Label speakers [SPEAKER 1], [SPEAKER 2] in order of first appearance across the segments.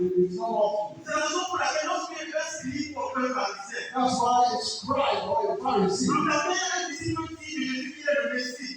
[SPEAKER 1] It's not what.
[SPEAKER 2] C'est la raison pour laquelle lorsqu'un scribe ou un pharisien,
[SPEAKER 1] That's why a scribe or a Pharisee,
[SPEAKER 2] l'entendait un disciple dire de Jésus qu'il est le Messie.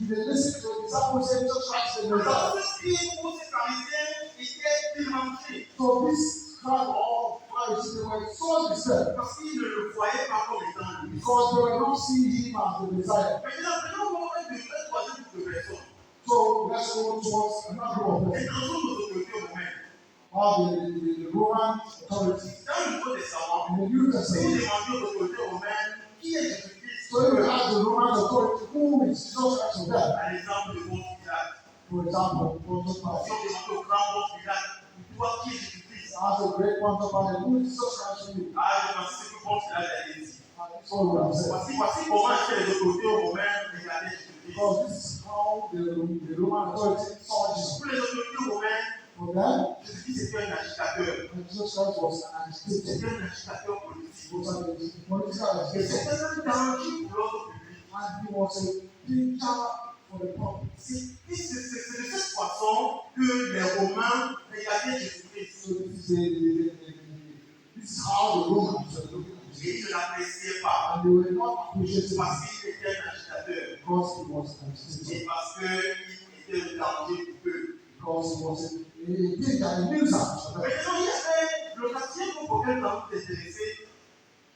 [SPEAKER 1] they listen to the disciples say Jesus Christ is the Messiah.
[SPEAKER 2] Alors ce scribe ou ce pharisien était dérangé.
[SPEAKER 1] So this scribe or Pharisee, they were so disturbed
[SPEAKER 2] Parce qu'ils ne le voyaient pas comme étant le Messie.
[SPEAKER 1] because they were not seeing him as the Messiah.
[SPEAKER 2] Maintenant, prenons un troisième groupe de personnes.
[SPEAKER 1] So let's go towards another group of
[SPEAKER 2] Et
[SPEAKER 1] people.
[SPEAKER 2] dans nos autorités romaines,
[SPEAKER 1] The Roman authorities
[SPEAKER 2] dans le Nouveau Testament,
[SPEAKER 1] in the New
[SPEAKER 2] si vous
[SPEAKER 1] Testament.
[SPEAKER 2] demandez aux autorités romaines qui est Jésus-Christ,
[SPEAKER 1] So you have the Roman authority, who is Jesus Christ of them?
[SPEAKER 2] à l'exemple de Ponce Pilate,
[SPEAKER 1] For example, Pontius
[SPEAKER 2] si
[SPEAKER 1] Pilate.
[SPEAKER 2] on demande au grand Ponce Pilate, toi qui est Jésus-Christ,
[SPEAKER 1] As a great Pontius Pilate, who is Jesus Christ of you?
[SPEAKER 2] ah, je pense que Ponce Pilate a dit.
[SPEAKER 1] And that's all we have said.
[SPEAKER 2] Voici comment est-ce que les autorités romaines regardaient Jésus-Christ.
[SPEAKER 1] Because this is how the Roman authority saw Jesus.
[SPEAKER 2] Pour les autorités romaines,
[SPEAKER 1] For them,
[SPEAKER 2] Jésus-Christ était un agitateur.
[SPEAKER 1] Jesus Christ was an agitator.
[SPEAKER 2] C'était un agitateur politique.
[SPEAKER 1] He was a political
[SPEAKER 2] Et
[SPEAKER 1] agitator.
[SPEAKER 2] c'était un danger pour l'ordre public.
[SPEAKER 1] And he was a danger for the public.
[SPEAKER 2] C'est de cette façon que les Romains regardaient Jésus-Christ.
[SPEAKER 1] So this is how the Romans were looking at
[SPEAKER 2] Et
[SPEAKER 1] Jesus.
[SPEAKER 2] ils ne l'appréciaient pas.
[SPEAKER 1] And they were not appreciating him
[SPEAKER 2] Parce qu'il était un agitateur.
[SPEAKER 1] because he was an agitator.
[SPEAKER 2] Et parce qu'il était un danger pour eux.
[SPEAKER 1] Because he was a danger, a nuisance for them.
[SPEAKER 2] Maintenant, il y avait le quatrième groupe auquel nous allons nous intéresser.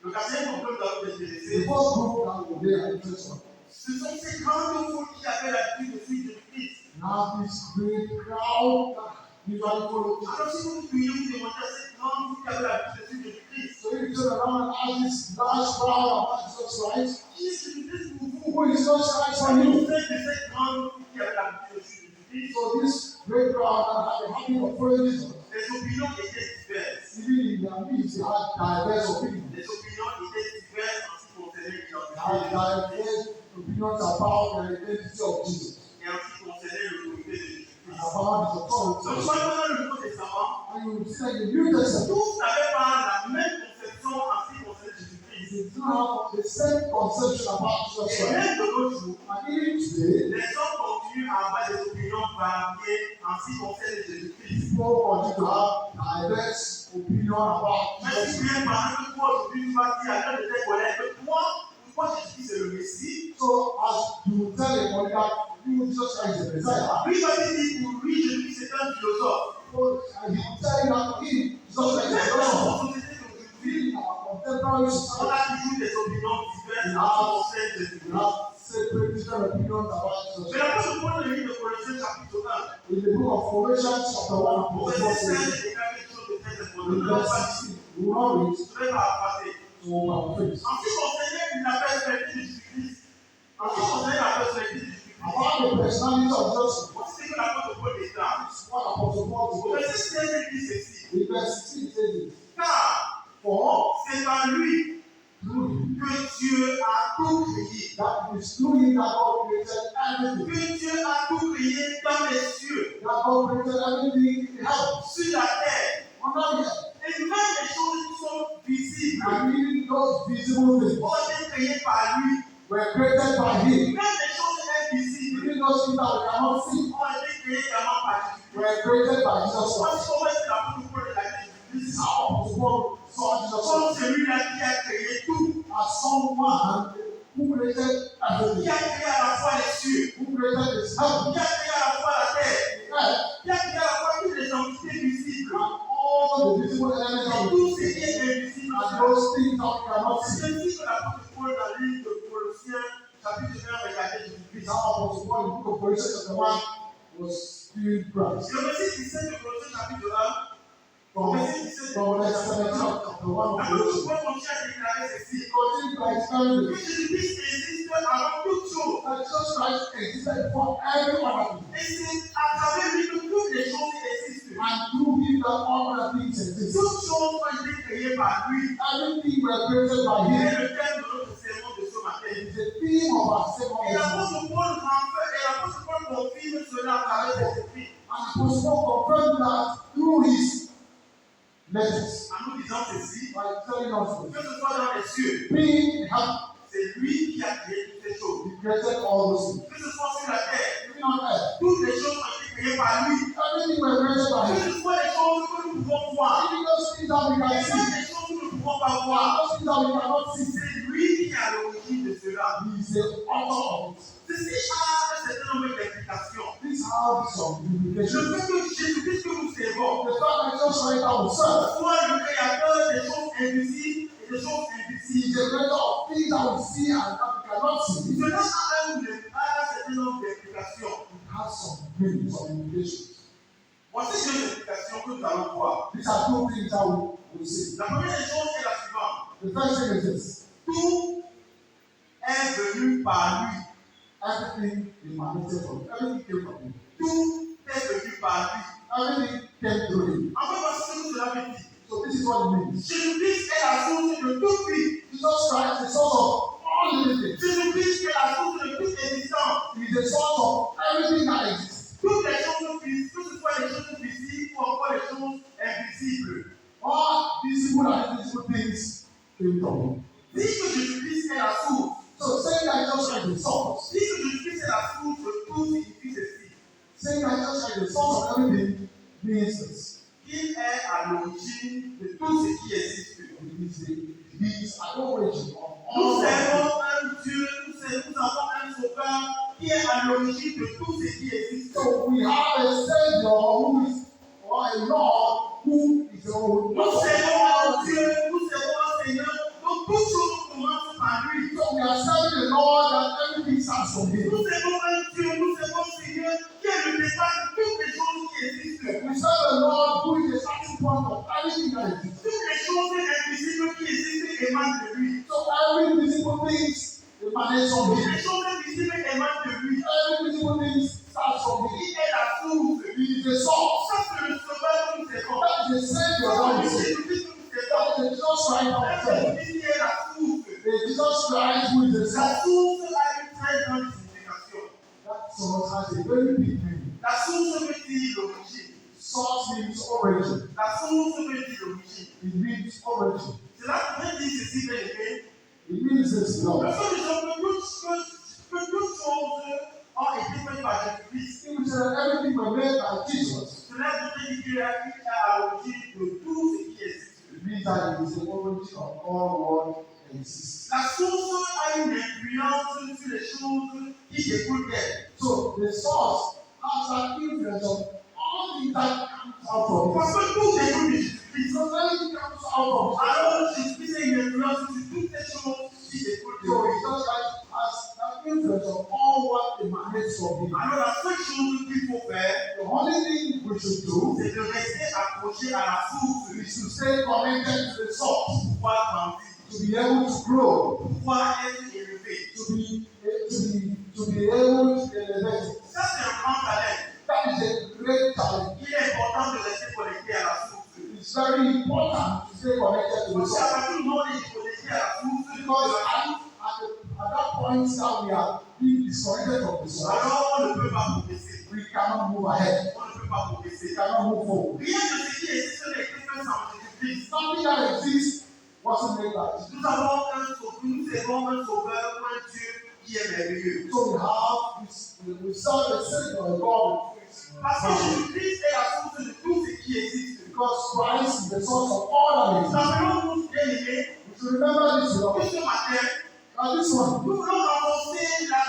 [SPEAKER 2] Le quatrième groupe auquel nous allons nous
[SPEAKER 1] The
[SPEAKER 2] intéresser,
[SPEAKER 1] first group that will be interested.
[SPEAKER 2] ce sont ces grandes foules qui avaient l'habitude de suivre Jésus-Christ.
[SPEAKER 1] Now this great crowd that usually follow
[SPEAKER 2] Alors
[SPEAKER 1] Jesus.
[SPEAKER 2] si vous pouviez vous demander à ces grandes foules qui avaient l'habitude de suivre Jésus-Christ,
[SPEAKER 1] So if you turn around and ask this large crowd about Jesus Christ,
[SPEAKER 2] qui est Jésus-Christ pour vous?
[SPEAKER 1] who is Jesus Christ for
[SPEAKER 2] Au
[SPEAKER 1] you?
[SPEAKER 2] sein de cette grande foule qui avait l'habitude de suivre Jésus-Christ,
[SPEAKER 1] So this great crowd that had the habit of following Jesus,
[SPEAKER 2] les opinions étaient diverses.
[SPEAKER 1] even in their midst, they had diverse opinions.
[SPEAKER 2] Les opinions étaient diverses en ce qui concernait
[SPEAKER 1] They
[SPEAKER 2] l'identité
[SPEAKER 1] had
[SPEAKER 2] de
[SPEAKER 1] diverse opinions about the identity of Jesus
[SPEAKER 2] et en ce qui concernait l'autorité de Jésus-Christ.
[SPEAKER 1] and about his
[SPEAKER 2] Donc,
[SPEAKER 1] authority.
[SPEAKER 2] soit dans le Nouveau Testament,
[SPEAKER 1] And you will see that in the New Testament,
[SPEAKER 2] tous n'avaient pas la même conception en ce qui concernait Jésus-Christ.
[SPEAKER 1] they do have the same conception about Jesus
[SPEAKER 2] Et
[SPEAKER 1] Christ.
[SPEAKER 2] même de nos jours,
[SPEAKER 1] And even today,
[SPEAKER 2] les hommes continuent à avoir des opinions variées en ce qui concerne Jésus-Christ.
[SPEAKER 1] people continue to have diverse opinion about
[SPEAKER 2] Même
[SPEAKER 1] Jesus
[SPEAKER 2] si
[SPEAKER 1] Christ.
[SPEAKER 2] bien par exemple, toi aujourd'hui tu vas dire à l'un de tes collègues que moi Jésus-Christ c'est le Messie.
[SPEAKER 1] So as you tell a colleague that you Jesus Christ is the Messiah,
[SPEAKER 2] Lui va te dire pour lui Jésus-Christ c'est un philosophe.
[SPEAKER 1] so and he will tell you that for him Jesus Christ is
[SPEAKER 2] Même
[SPEAKER 1] the
[SPEAKER 2] dans
[SPEAKER 1] Lord.
[SPEAKER 2] notre société d'aujourd'hui,
[SPEAKER 1] In our contemporary
[SPEAKER 2] on
[SPEAKER 1] society,
[SPEAKER 2] a toujours des opinions diverses en ce qui concerne
[SPEAKER 1] we
[SPEAKER 2] Jésus-Christ.
[SPEAKER 1] have separate different opinions about Jesus
[SPEAKER 2] Mais
[SPEAKER 1] Christ.
[SPEAKER 2] la chose pour le livre de Colossiens chapitre 1,
[SPEAKER 1] In the book of Colossians chapter 1
[SPEAKER 2] au
[SPEAKER 1] verse
[SPEAKER 2] verset 5,
[SPEAKER 1] 1
[SPEAKER 2] il y a quelque chose de très important.
[SPEAKER 1] in
[SPEAKER 2] Je ne vais
[SPEAKER 1] verse
[SPEAKER 2] pas
[SPEAKER 1] 16, we will not read
[SPEAKER 2] je vais paraphraser.
[SPEAKER 1] to paraphrase.
[SPEAKER 2] En ce qui concernait la personnalité de Jésus-Christ, en ce qui concernait la personnalité de Jésus-Christ,
[SPEAKER 1] About the personality of Jesus,
[SPEAKER 2] voici ce que l'apôtre Paul déclare.
[SPEAKER 1] what Apostle Paul
[SPEAKER 2] Au
[SPEAKER 1] is
[SPEAKER 2] verset 16, il dit ceci.
[SPEAKER 1] in verse 16 it says this,
[SPEAKER 2] Car
[SPEAKER 1] for
[SPEAKER 2] c'est par lui
[SPEAKER 1] through him,
[SPEAKER 2] que Dieu a tout créé.
[SPEAKER 1] that is through him that God created everything.
[SPEAKER 2] Que Dieu a tout créé dans les cieux,
[SPEAKER 1] That God created everything in heaven,
[SPEAKER 2] sur la terre.
[SPEAKER 1] under the earth,
[SPEAKER 2] Et même les choses qui sont visibles
[SPEAKER 1] and even those visible things
[SPEAKER 2] ont été créées par lui.
[SPEAKER 1] were created by him.
[SPEAKER 2] Même les choses invisibles
[SPEAKER 1] Even those things that we cannot see
[SPEAKER 2] ont été créées également par Jésus-Christ.
[SPEAKER 1] were created by Jesus
[SPEAKER 2] Voici
[SPEAKER 1] Christ.
[SPEAKER 2] comment est-ce que l'apôtre Paul est allé
[SPEAKER 1] This is
[SPEAKER 2] Jésus-Christ.
[SPEAKER 1] how Apostle Paul saw Jesus
[SPEAKER 2] Comme
[SPEAKER 1] Christ
[SPEAKER 2] celui-là qui a créé tout,
[SPEAKER 1] as someone who created
[SPEAKER 2] qui
[SPEAKER 1] everything,
[SPEAKER 2] a créé à la fois les cieux,
[SPEAKER 1] who created his heaven,
[SPEAKER 2] qui a créé à la fois la terre,
[SPEAKER 1] the earth,
[SPEAKER 2] qui a créé à la fois toutes les entités visibles.
[SPEAKER 1] and all the visible elements
[SPEAKER 2] Et
[SPEAKER 1] of
[SPEAKER 2] tout
[SPEAKER 1] the
[SPEAKER 2] ce qui est invisible.
[SPEAKER 1] and those things that we cannot
[SPEAKER 2] C'est
[SPEAKER 1] see.
[SPEAKER 2] ainsi que l'apôtre Paul dans le livre de Colossiens, chapitre 1, regardait
[SPEAKER 1] This
[SPEAKER 2] Jésus-Christ.
[SPEAKER 1] is how Apostle Paul in the book of Colossians chapter 1 was viewed Christ.
[SPEAKER 2] Et le verset 17 de Colossiens, chapitre 1,
[SPEAKER 1] From verse 17 chapter 1 of
[SPEAKER 2] l'apôtre
[SPEAKER 1] Colossians.
[SPEAKER 2] Paul continue à déclarer ceci.
[SPEAKER 1] He continued by telling
[SPEAKER 2] Que
[SPEAKER 1] us
[SPEAKER 2] Jésus-Christ existe avant toute chose.
[SPEAKER 1] that Jesus Christ existed before every other thing.
[SPEAKER 2] Et c'est à travers lui que toutes les choses existent.
[SPEAKER 1] And through him that all other things exist.
[SPEAKER 2] Toutes choses ont été créées par lui.
[SPEAKER 1] Everything were created by
[SPEAKER 2] Et
[SPEAKER 1] him.
[SPEAKER 2] le thème de notre sermon de ce matin.
[SPEAKER 1] It's the theme of our sermon
[SPEAKER 2] Et
[SPEAKER 1] this morning.
[SPEAKER 2] l'apôtre Paul confirme cela à travers ses écrits.
[SPEAKER 1] And Apostle Paul confirmed that through his letters
[SPEAKER 2] En nous disant ceci,
[SPEAKER 1] by telling us
[SPEAKER 2] que
[SPEAKER 1] this.
[SPEAKER 2] ce soit dans les cieux,
[SPEAKER 1] Being in heaven,
[SPEAKER 2] c'est lui qui a créé toutes ces choses.
[SPEAKER 1] he created all those things.
[SPEAKER 2] Que ce soit sur la terre,
[SPEAKER 1] Even on earth,
[SPEAKER 2] toutes les choses ont été créées par lui.
[SPEAKER 1] everything were created by
[SPEAKER 2] Que
[SPEAKER 1] him.
[SPEAKER 2] ce soit les choses que nous pouvons
[SPEAKER 1] that we
[SPEAKER 2] Il y
[SPEAKER 1] can
[SPEAKER 2] a
[SPEAKER 1] see.
[SPEAKER 2] des choses que nous ne pouvons pas
[SPEAKER 1] There are
[SPEAKER 2] voir.
[SPEAKER 1] things that we cannot see.
[SPEAKER 2] C'est lui qui est à l'origine de cela.
[SPEAKER 1] He is the author of it.
[SPEAKER 2] Ceci a un certain nombre d'implications.
[SPEAKER 1] This have some
[SPEAKER 2] Le
[SPEAKER 1] implications.
[SPEAKER 2] fait que Jésus-Christ que nous servons
[SPEAKER 1] The fact that Jesus Christ himself
[SPEAKER 2] soit le créateur des choses invisibles et des choses
[SPEAKER 1] is
[SPEAKER 2] invisibles.
[SPEAKER 1] the creator of things that we see and that we cannot see.
[SPEAKER 2] Cela a un certain nombre d'implications.
[SPEAKER 1] It has some meaning, some implications.
[SPEAKER 2] Voici deux implications que nous allons voir.
[SPEAKER 1] These are two things that we will see.
[SPEAKER 2] La première des choses est la suivante.
[SPEAKER 1] The first thing is this.
[SPEAKER 2] Tout est venu par lui.
[SPEAKER 1] Everything emanated from him. Everything came from him.
[SPEAKER 2] Tout est venu par lui.
[SPEAKER 1] Everything came through him.
[SPEAKER 2] En fait, voici ce que cela veut dire.
[SPEAKER 1] So this is what it means.
[SPEAKER 2] Jésus-Christ est la source de toute vie.
[SPEAKER 1] Jesus Christ is the source of all living things.
[SPEAKER 2] Jésus-Christ est la source de toute existence.
[SPEAKER 1] He is the source of everything that exists.
[SPEAKER 2] Toutes les choses visibles, que ce soit les choses visibles ou encore les choses invisibles.
[SPEAKER 1] All visible and invisible things came from him.
[SPEAKER 2] Dis que Jésus-Christ est la source.
[SPEAKER 1] So saying that Jesus Christ is the source,
[SPEAKER 2] Dis que Jésus-Christ est la source de tout signifie ceci.
[SPEAKER 1] saying that Jesus Christ is the source of everything means this.
[SPEAKER 2] Il est à l'origine de tout ce qui existe.
[SPEAKER 1] He is an origin of
[SPEAKER 2] Nous
[SPEAKER 1] all things.
[SPEAKER 2] avons un Dieu, nous avons un sauveur qui est à l'origine de tout ce qui existe.
[SPEAKER 1] So we have a Savior who is, or a Lord who is the origin
[SPEAKER 2] Nous
[SPEAKER 1] of
[SPEAKER 2] servons
[SPEAKER 1] all
[SPEAKER 2] un
[SPEAKER 1] things.
[SPEAKER 2] Dieu, nous servons un Seigneur, donc toutes choses commencent par lui.
[SPEAKER 1] So we are serving the Lord and everything starts from him.
[SPEAKER 2] Nous servons un Dieu, nous servons un Seigneur qui est le départ de toutes les choses qui existent.
[SPEAKER 1] We serve the Lord who is the starting point of everything that exists.
[SPEAKER 2] Toutes les choses invisibles qui existent émanent de lui.
[SPEAKER 1] So every visible thing emanates from
[SPEAKER 2] Toutes
[SPEAKER 1] him.
[SPEAKER 2] les choses invisibles émanent de lui.
[SPEAKER 1] Every visible thing starts from him.
[SPEAKER 2] Il est la source.
[SPEAKER 1] He is the source.
[SPEAKER 2] Ça, c'est le sauveur que nous servons.
[SPEAKER 1] That is the Savior
[SPEAKER 2] Ça,
[SPEAKER 1] that we
[SPEAKER 2] c'est
[SPEAKER 1] serve.
[SPEAKER 2] Jésus-Christ que nous
[SPEAKER 1] That
[SPEAKER 2] servons.
[SPEAKER 1] is the Jesus Christ that we
[SPEAKER 2] C'est
[SPEAKER 1] serve.
[SPEAKER 2] Jésus qui est la source.
[SPEAKER 1] The Jesus Christ who is the
[SPEAKER 2] La
[SPEAKER 1] source.
[SPEAKER 2] source a une très grande signification.
[SPEAKER 1] That source has a very big meaning.
[SPEAKER 2] La source veut dire l'origine.
[SPEAKER 1] Source means origin.
[SPEAKER 2] La source veut dire l'origine.
[SPEAKER 1] It means origin.
[SPEAKER 2] Cela veut dire ceci, bien aimé.
[SPEAKER 1] It means this, Lord.
[SPEAKER 2] Parce que nous savons que toutes choses ont été faites par Jésus-Christ.
[SPEAKER 1] It means that everything was made by Jesus.
[SPEAKER 2] Cela veut dire qu'il est à l'origine de tout ce qui existe.
[SPEAKER 1] It means that it is the origin of all what exists.
[SPEAKER 2] La source a une influence sur les choses qui découlent d'elle.
[SPEAKER 1] So the source has an influence on all things that comes out from it.
[SPEAKER 2] Parce que tout découle de Jésus-Christ.
[SPEAKER 1] Because everything comes out from it.
[SPEAKER 2] Alors Jésus-Christ a une influence sur toutes les choses qui découlent de
[SPEAKER 1] So
[SPEAKER 2] lui.
[SPEAKER 1] Jesus Christ has an influence on all what emanates from him.
[SPEAKER 2] Alors la seule chose qu'il faut faire,
[SPEAKER 1] The only thing we should do
[SPEAKER 2] c'est de rester accroché à la source
[SPEAKER 1] is to stay connected to the source,
[SPEAKER 2] pour pouvoir grandir,
[SPEAKER 1] to be able to grow,
[SPEAKER 2] pour pouvoir être élevé.
[SPEAKER 1] to be able to elevate.
[SPEAKER 2] Ça, c'est un grand talent.
[SPEAKER 1] That is a great challenge.
[SPEAKER 2] Il est important de rester connecté à la source.
[SPEAKER 1] It's very important to stay connected to the
[SPEAKER 2] Parce qu'à
[SPEAKER 1] source.
[SPEAKER 2] partir du moment où on est connecté à la source,
[SPEAKER 1] Because at that point that we are being disconnected from the source,
[SPEAKER 2] alors on ne peut pas progresser.
[SPEAKER 1] we cannot move ahead.
[SPEAKER 2] On ne peut pas
[SPEAKER 1] We
[SPEAKER 2] progresser.
[SPEAKER 1] cannot move forward.
[SPEAKER 2] Rien de ce qui existe n'est fait sans Jésus-Christ.
[SPEAKER 1] Something that exists wasn't made by Jesus.
[SPEAKER 2] Nous avons un sauveur, nous servons un sauveur ou un Dieu qui est merveilleux.
[SPEAKER 1] So we serve a Savior, a God,
[SPEAKER 2] Parce que Jésus-Christ est la source de tout ce qui existe.
[SPEAKER 1] because Christ is the source of all that
[SPEAKER 2] Nous
[SPEAKER 1] exists.
[SPEAKER 2] appelons bien aimés
[SPEAKER 1] We should remember this, Lord.
[SPEAKER 2] que ce matin,
[SPEAKER 1] Now this one,
[SPEAKER 2] nous voulons renforcer la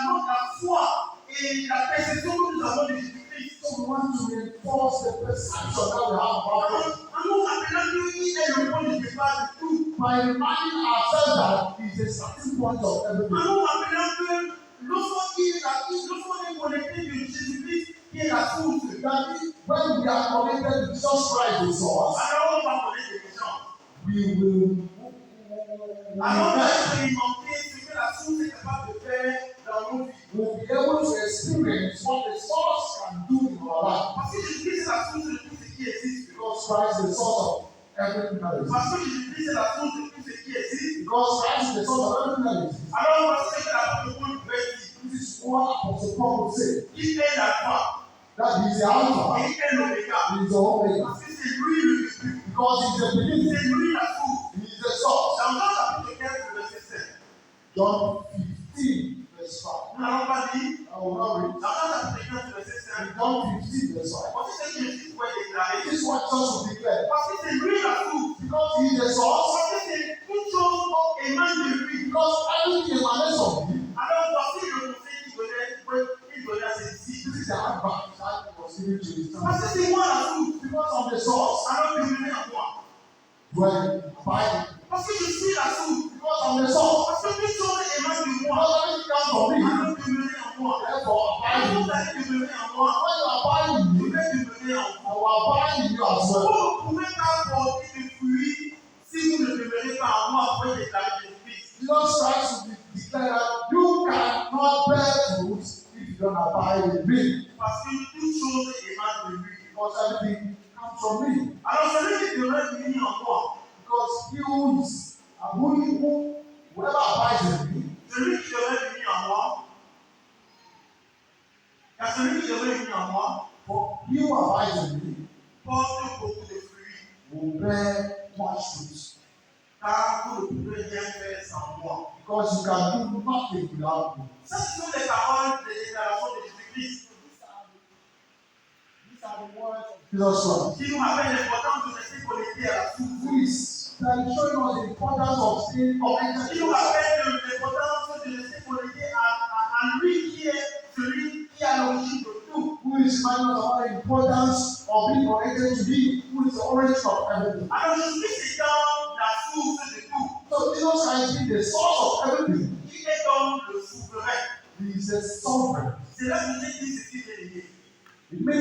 [SPEAKER 2] foi et la perception que nous avons de Jésus-Christ.
[SPEAKER 1] so we want to reinforce the perception that we have about God
[SPEAKER 2] En nous rappelant qu'il est le point de départ de tout.
[SPEAKER 1] by reminding ourselves that He is the starting point of
[SPEAKER 2] En
[SPEAKER 1] everything.
[SPEAKER 2] nous rappelant que lorsqu'on est connecté de Jésus-Christ qui est la source,
[SPEAKER 1] That when we are connected to Jesus Christ, the source,
[SPEAKER 2] alors on va connaître les gens.
[SPEAKER 1] we will
[SPEAKER 2] Alors on va expérimenter ce que la source est capable de faire dans nos vies.
[SPEAKER 1] we'll be able to experience what the source can do in our life.
[SPEAKER 2] Parce que Jésus-Christ est la source de tout ce qui existe.
[SPEAKER 1] Because Christ is the source of everything that exists.
[SPEAKER 2] Parce que Jésus-Christ est la source de tout ce qui existe.
[SPEAKER 1] Because Christ is the source of everything that exists.
[SPEAKER 2] Alors voici ce que l'apôtre Paul pouvait dire.
[SPEAKER 1] This is what Apostle Paul would say.
[SPEAKER 2] Il est l'alpha
[SPEAKER 1] That he is the Alpha,
[SPEAKER 2] et il est l'oméga.
[SPEAKER 1] he is the Omega.
[SPEAKER 2] Parce que c'est lui le début.
[SPEAKER 1] Because he is the beginning,
[SPEAKER 2] C'est lui la source.
[SPEAKER 1] he is the source.
[SPEAKER 2] Dans Jean chapitre 15, verset 5.
[SPEAKER 1] John 15, verse 5.
[SPEAKER 2] Nous n'allons pas dire.
[SPEAKER 1] I will not read.
[SPEAKER 2] Dans Jean chapitre 15, verset 5.
[SPEAKER 1] In John 15, verse 5.
[SPEAKER 2] Voici ce que Jésus pouvait déclarer.
[SPEAKER 1] This is what Jesus will declare.
[SPEAKER 2] Parce que c'est lui la source.
[SPEAKER 1] Because he is the source.
[SPEAKER 2] Parce que c'est toute chose émane de lui.
[SPEAKER 1] Because everything emanates from him.
[SPEAKER 2] Alors voici le conseil qu'il donnait à ses disciples.
[SPEAKER 1] This is the advice that he was giving to his
[SPEAKER 2] Parce
[SPEAKER 1] disciples.
[SPEAKER 2] que c'est moi la source.
[SPEAKER 1] Because of the source,
[SPEAKER 2] Alors demeurez en moi.
[SPEAKER 1] dwell abide.
[SPEAKER 2] Parce que je suis la source.
[SPEAKER 1] Because of the source,
[SPEAKER 2] Parce que toute chose émane de moi.
[SPEAKER 1] because everything comes from me.
[SPEAKER 2] Alors demeurez en moi.
[SPEAKER 1] Therefore, abide
[SPEAKER 2] Alors
[SPEAKER 1] in
[SPEAKER 2] vous
[SPEAKER 1] me.
[SPEAKER 2] allez demeurer en moi.
[SPEAKER 1] When you abide in
[SPEAKER 2] Je
[SPEAKER 1] me,
[SPEAKER 2] vais demeurer en
[SPEAKER 1] I
[SPEAKER 2] vous.
[SPEAKER 1] will abide in you as well.
[SPEAKER 2] Vous ne pouvez pas porter de fruits si vous ne demeurez pas en moi après déclarer Jésus-Christ.
[SPEAKER 1] Jesus Christ will declare that you cannot bear fruit if you don't abide in me.
[SPEAKER 2] Parce que toute chose émane de lui.
[SPEAKER 1] Because everything comes from me.
[SPEAKER 2] Alors celui qui demeure uni en moi,
[SPEAKER 1] Because he who is, whoever abides in me,
[SPEAKER 2] celui qui demeure uni en moi, car celui qui demeure uni en moi
[SPEAKER 1] for he who abides in me
[SPEAKER 2] porte beaucoup de fruits.
[SPEAKER 1] will bear much fruit.
[SPEAKER 2] Car vous ne pouvez rien faire sans moi.
[SPEAKER 1] Because you can do nothing without me.
[SPEAKER 2] Ça, ce sont les paroles, les déclarations de Jésus-Christ
[SPEAKER 1] These are the words of Jesus Christ.
[SPEAKER 2] qui nous rappellent l'importance de rester connecté à la source.
[SPEAKER 1] Who is showing us the importance of staying connected
[SPEAKER 2] Qui
[SPEAKER 1] to
[SPEAKER 2] nous
[SPEAKER 1] God.
[SPEAKER 2] rappelle l'importance de rester connecté à lui qui est celui qui est à l'origine de tout.
[SPEAKER 1] Who is reminding us about the importance of being connected to Him, who is the origin of everything.
[SPEAKER 2] Alors Jésus-Christ étant la source de tout,
[SPEAKER 1] So Jesus Christ being the source of everything,
[SPEAKER 2] il est donc le souverain.
[SPEAKER 1] He is the sovereign.
[SPEAKER 2] C'est là que Jésus dit ceci, bien aimé.
[SPEAKER 1] It means